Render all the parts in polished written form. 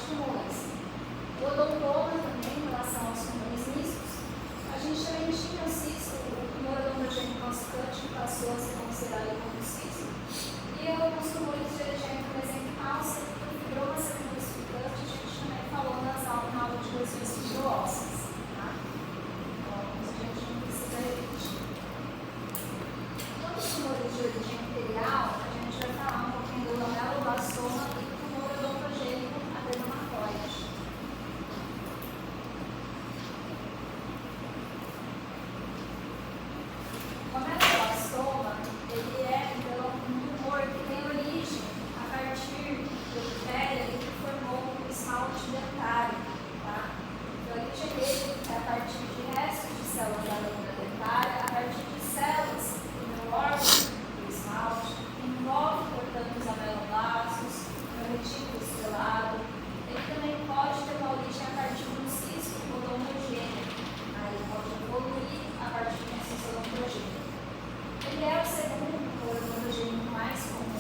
tumores. O odontoma também, em relação aos tumores mistos, a gente também tinha o cisto, o tumor odontogênico calcicante, que passou a ser considerado como cisto, e alguns tumores de origem mesenquimal, fibroma semilucificante, a gente também falou na aula de lesões fibroósseas. Tá? Então, a gente não precisa repetir. Todos os tumores de origem arterial, a gente vai falar um pouquinho do ameloblastoma e do tumor odontogênico adenomatoide. O ameloblastoma, ele é então, um tumor que tem origem a partir da bactéria que formou o esmalte dentário. Tá? A origem dele é a partir de restos de células da lâmina dentária, a partir de células no órgão do esmalte, envolve, portanto, os ameloblastos, o retículo estrelado. Ele também pode ter uma origem a partir de um cisto odontogênico. Ele pode evoluir a partir de um cisto odontogênico. Ele é o segundo tumor odontogênico mais comum.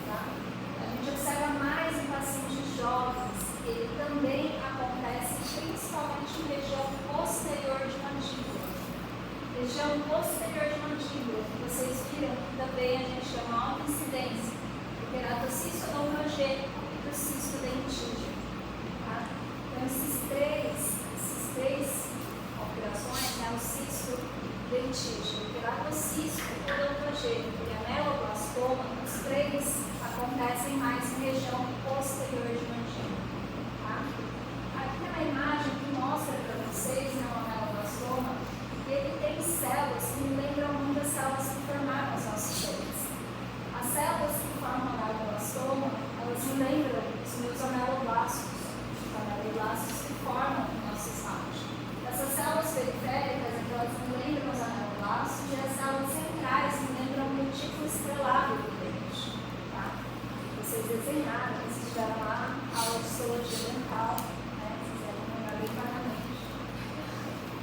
Tá? A gente observa mais em pacientes jovens. Ele também acontece principalmente em região posterior de mandíbula. Região posterior de mandíbula, que vocês viram que também a gente chama alta incidência do queratocisto odontogênico e do cisto dentígeno. Tá? Então, esses três operações, né, o cisto dentígeno, o queratocisto odontogênico e a ameloblastoma, os três acontecem mais em região posterior de mandíbula. Tá? Aqui é uma imagem que mostra para vocês, né, o ameloblastoma, e ele tem células que me lembram muito das células que formaram os nossos dentes. As células que formam o ameloblastoma, elas me lembram os meus ameloblastos, os ameloblastos que formam o nosso esmalte. Essas células periféricas, elas me lembram os ameloblastos, e as células centrais me lembram o retículo estrelado do dente. Tá? Vocês desenharam, vocês tiveram lá a aula de histologia dental, né? Vocês devem lembrar bem claramente.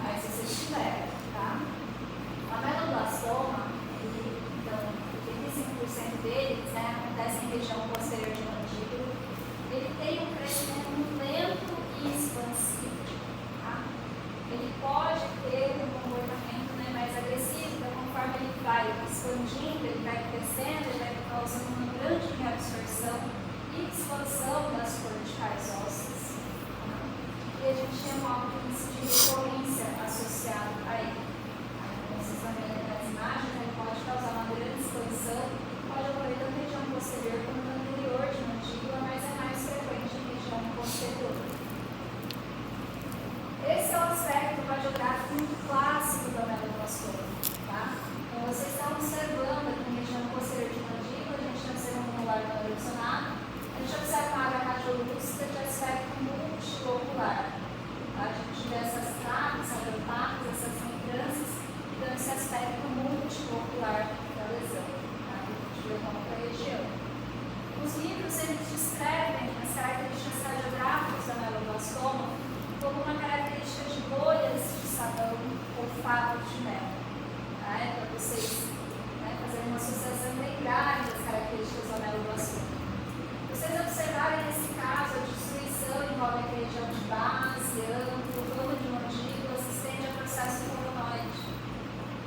Aí, se vocês tiverem, tá? O ameloblastoma, então, 85% deles, né, acontece em região posterior de mandíbula. Ele tem um crescimento lento e expansivo. Tá? Ele pode ter um comportamento, né, mais agressivo, então, conforme ele vai expandindo, ele vai crescendo, ele vai causando uma grande reabsorção e expansão das corticais ósseas. Tá? E a gente tem um alto índice de recorrência associado a ele. Então, vocês vão ver nas imagens, ele pode causar uma grande expansão, pode ocorrer tanto em região posterior como no anterior de mandíbula, mas é mais frequente em região posterior. Esse é o aspecto radiográfico muito clássico do ameloblastoma. Tá? Então, vocês estão observando aqui em região posterior de mandíbula, a gente está observando um molar não erosionado, a gente observa uma área radiolúcida de aspecto multilocular. A gente vê essas traves, essas etapas, essas lembranças, que dão esse aspecto multilocular da lesão. Tá? A gente vê como é a região. Os livros, eles descrevem as características radiográficas do ameloblastoma como uma característica de bolhas de sabão ou favos de mel. Tá? É para vocês, né, fazerem uma associação e lembrarem das características do ameloblastoma. Vocês observarem nesse caso a destruição envolve a região de base, ângulo, plano de mandíbula, se estende ao processo coronoide.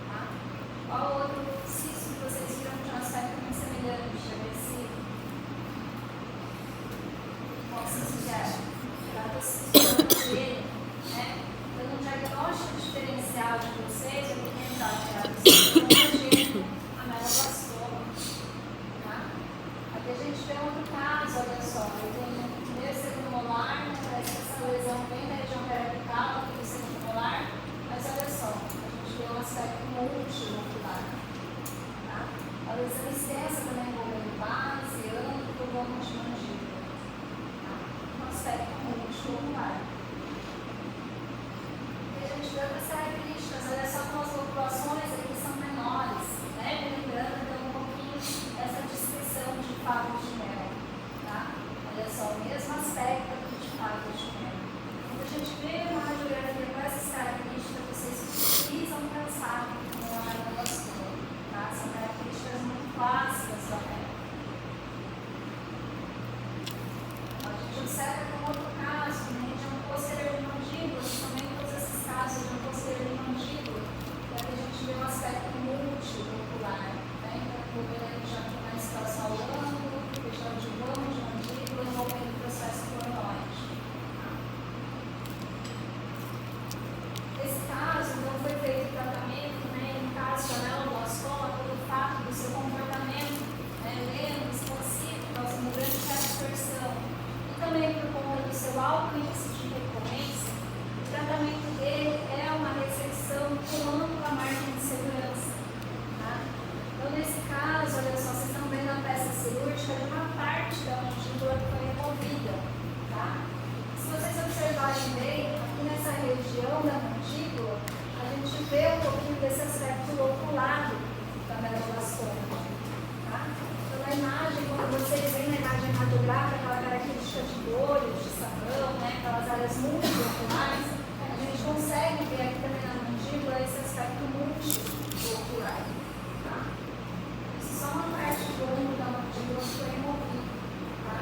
Tá? Qual outro cisto que vocês viram de um aspecto muito semelhante, agressivo? Qual cisto que é? Queratocisto odontogênico, né? Dando um diagnóstico diferencial de vocês, eu vou lembrar de queratocisto odontogênico, ameloblastoma. Tá? Aqui a gente vê outro caso, olha só, eu tenho o primeiro e segundo molar, né, parece que essa lesão vem da região periapical, aqui do segundo molar, mas olha só, a gente vê um aspecto multilocular. Tá? A lesão extensa também envolvendo base, ângulo, vômito de mandíbula. Tá? Um aspecto multilocular. E a gente vê outras características, olha só como as loculações aqui são menores, né? Lembrando então um pouquinho essa descrição de favos de mel. Tá? Olha só, o mesmo aspecto aqui de favos de mel. Quando a gente vê uma radiografia com essas características, vocês precisam pensar no ameloblastoma. Tá? São características muito clássicas do amelo. A gente observa como outro múltipla de olhos, de sabão, né, aquelas áreas multioculares, a gente consegue ver aqui também na mandíbula esse aspecto multiocular. Tá? Isso é só uma parte do ângulo da mandíbula que foi removido. Tá?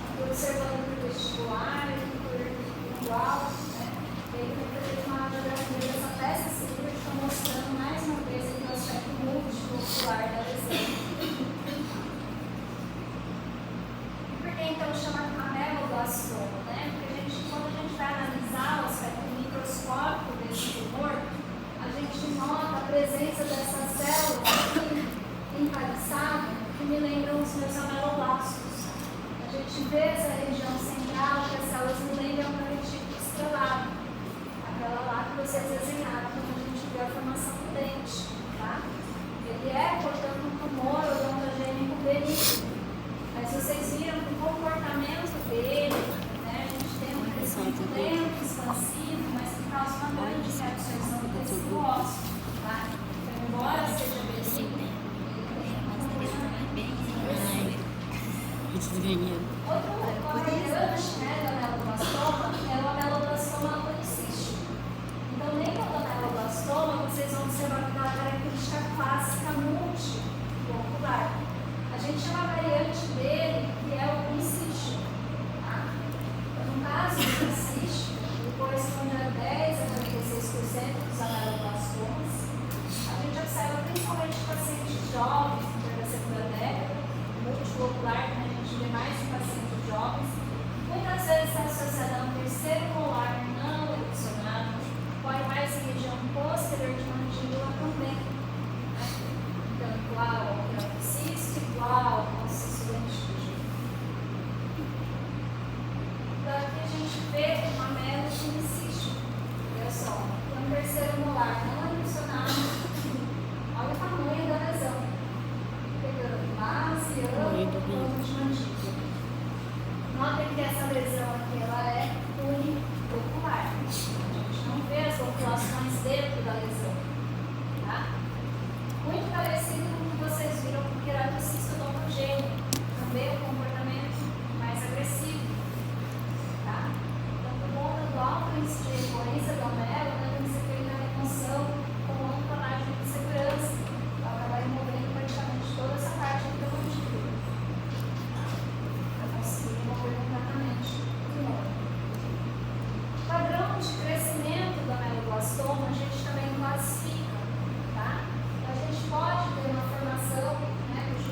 Aqui observando por vestibular e por lingual, né, ele foi feito uma radiografia dessa peça cirúrgica mostrando mais uma vez aqui o aspecto multiocular da lesão. Então chama ameloblastoma, né? Porque quando a gente vai analisar o aspecto microscópico desse tumor, a gente nota a presença dessas células aqui empaliçadas que me lembram os meus ameloblastos. A gente vê essa região central que as células me lembram da retícula estrelada, aquela lá que vocês desenharam quando a gente vê a formação do dente, tá? Ele é, portanto, um tumor odontogênico benigno. Mas vocês viram que o comportamento dele, né, a gente tem um crescimento lento, expansivo, mas que causa uma grande reabsorção do tecido ósseo, tá? Então, embora seja benigno, ele tem um comportamento bem agressivo. Outro variante, né, do ameloblastoma é o ameloblastoma policístico. Então, nem no ameloblastoma vocês vão observar aquela característica clássica multiocular. A gente chama a variante dele, que é o policístico. Tá? No caso do policístico, ele corresponde a 10 a 46% dos ameloblastomas. A gente observa principalmente pacientes jovens, no torno da segunda década, multilocular, né? A gente vê mais de pacientes jovens. Muitas vezes está associado a um terceiro molar não erosionado, pode mais em região posterior de mandíbula também. Né? Então, igual ao igual ao cisto dentígeno. Então aqui a gente vê uma amelo policístico. Olha só, tem um terceiro molar não erosionado. Olha o tamanho da lesão. Pegando base, ângulo, plano de mandíbula. Notem que essa lesão aqui ela é unilocular. A gente não vê as loculações dentro da lesão. Tá? Muito parecido com o que vocês viram com o queratocisto odontogênico, também um comportamento mais agressivo. Tá? Então, por conta do alto índice de recorrência do amelo, tem que ser feita a remoção com ampla margem de segurança, para acabar removendo praticamente toda essa parte aqui da mandíbula. Tá? Para conseguir remover completamente o tumor. Padrão de crescimento do ameloblastoma a gente também classifica. Tá? A gente pode ter uma formação, né, de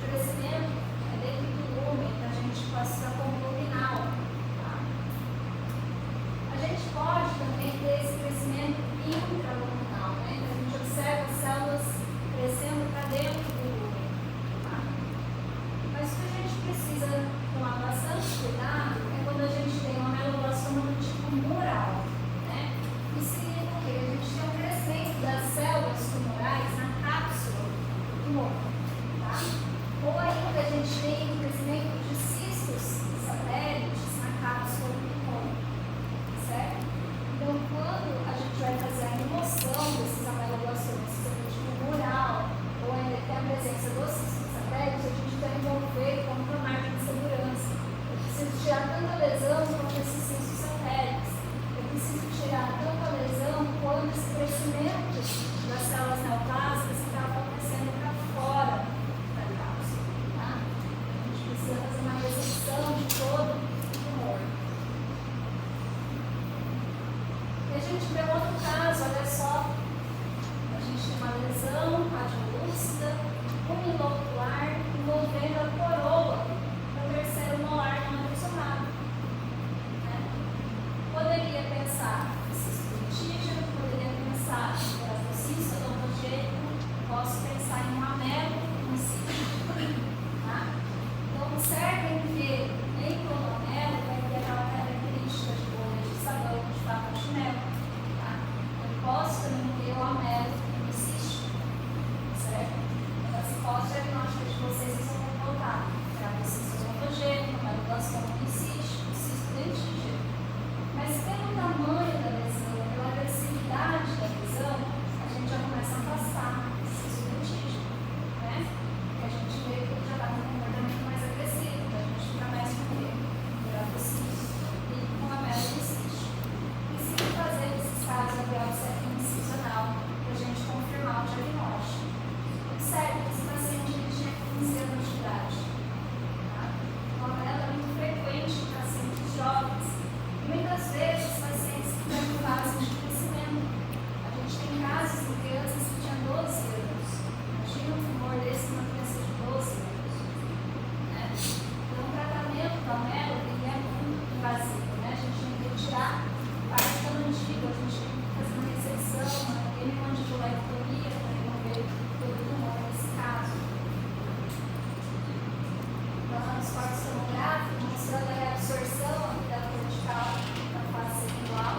nos cortes tomográficos, mostrando a reabsorção aqui da cortical na face cerebral.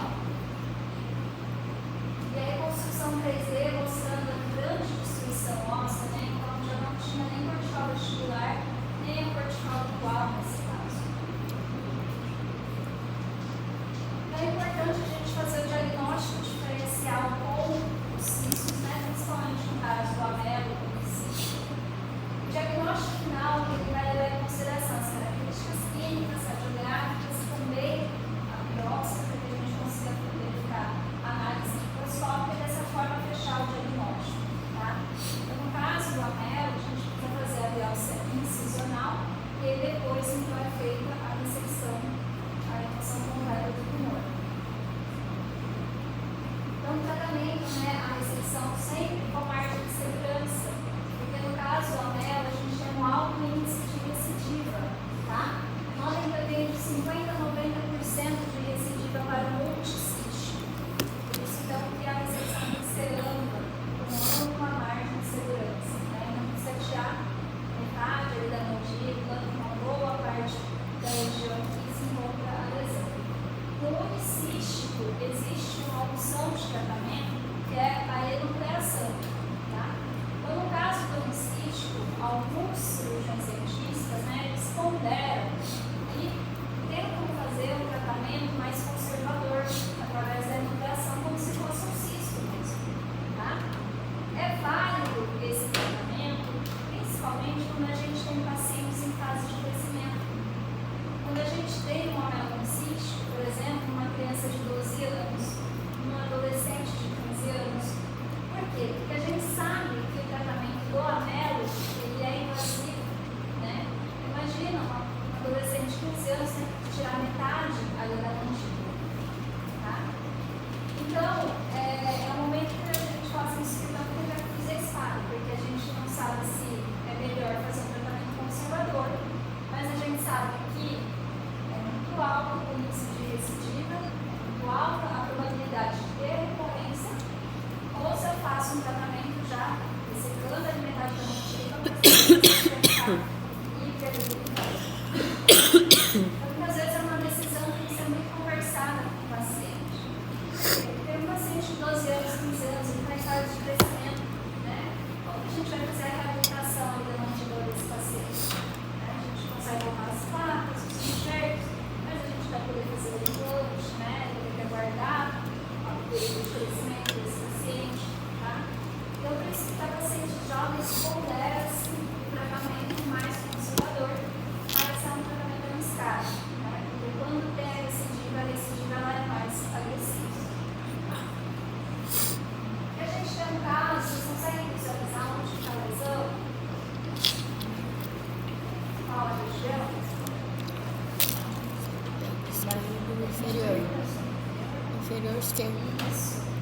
E a reconstrução 3D mostrando a grande destruição óssea, né? Então já não tinha nem cortical vestibular, nem a cortical dual nesse caso. É importante a gente fazer o diagnóstico diferencial com os cistos, né? Principalmente no caso do amelo e do cisto. O diagnóstico final ele vai levar em consideração as características clínicas, radiográficas, também a biópsia, para que a gente consiga verificar a análise microscópica e dessa forma fechar o diagnóstico. Tá? Então, no caso do amelo, a gente precisa fazer a biópsia incisional e depois então é feita a ressecção, a remoção completa do tumor. Então, o tratamento, né, a ressecção sempre com margem de segurança, porque no caso do amelo a gente tem um alto índice de recidiva, tá? Notem que eu tenho de 50% a 90% de recidiva para o multicístico. Por isso, então, que a ressecção tem que ser ampla, com ampla margem de segurança, né? Não precisa tirar metade ali da mandíbula, uma boa parte da região que se encontra a lesão. No unicístico, existe uma opção de tratamento que é a enucleação. Tá? Então, no caso do unicístico, alguns cirurgiões dentistas, né, eles ponderam e tentam fazer um tratamento mais conservador através da enucleação, como se fosse um cisto mesmo. Tá? É válido esse tratamento, principalmente quando a gente tem pacientes em fase de crescimento. Quando a gente tem um amelo cístico, por exemplo, uma criança de 12 anos, um adolescente de 15 anos. Por quê? Porque a gente sabe que o tratamento do amelo ele é invasivo. Né? Imagina um adolescente de 15 anos tem que tirar metade ali da mandíbula. Tá? Então, é um momento que a gente fala assim, isso que eu já fiz esse quadro, porque a gente não sabe se é melhor fazer um tratamento conservador, mas a gente sabe que é muito alto o índice de recidiva, muito alta a probabilidade de ter recorrência, ou se eu faço um tratamento já ressecando a metade da mandíbula para hipermobilidade. Então, muitas vezes é uma decisão que tem que ser muito conversada com o paciente. Tem um paciente de 12 anos, 15 anos, ele está em fase de crescimento, né? Como que a gente vai fazer a reabilitação da mandíbula desse paciente? Né? A gente consegue colocar as placas, os enxertos, mas a gente vai poder fazer o implante, né? Ele tem que aguardar o período de crescimento desse paciente, tá? Então, por isso que para pacientes jovens pondera-se o tratamento mais conservador, mas é um tratamento menos caro, né? Porque quando tem a recidiva ela é mais agressiva. Tá? E a gente tem um caso, vocês conseguem visualizar onde está a lesão? Qual a região? Inferior. Inferior esquerdo. Isso.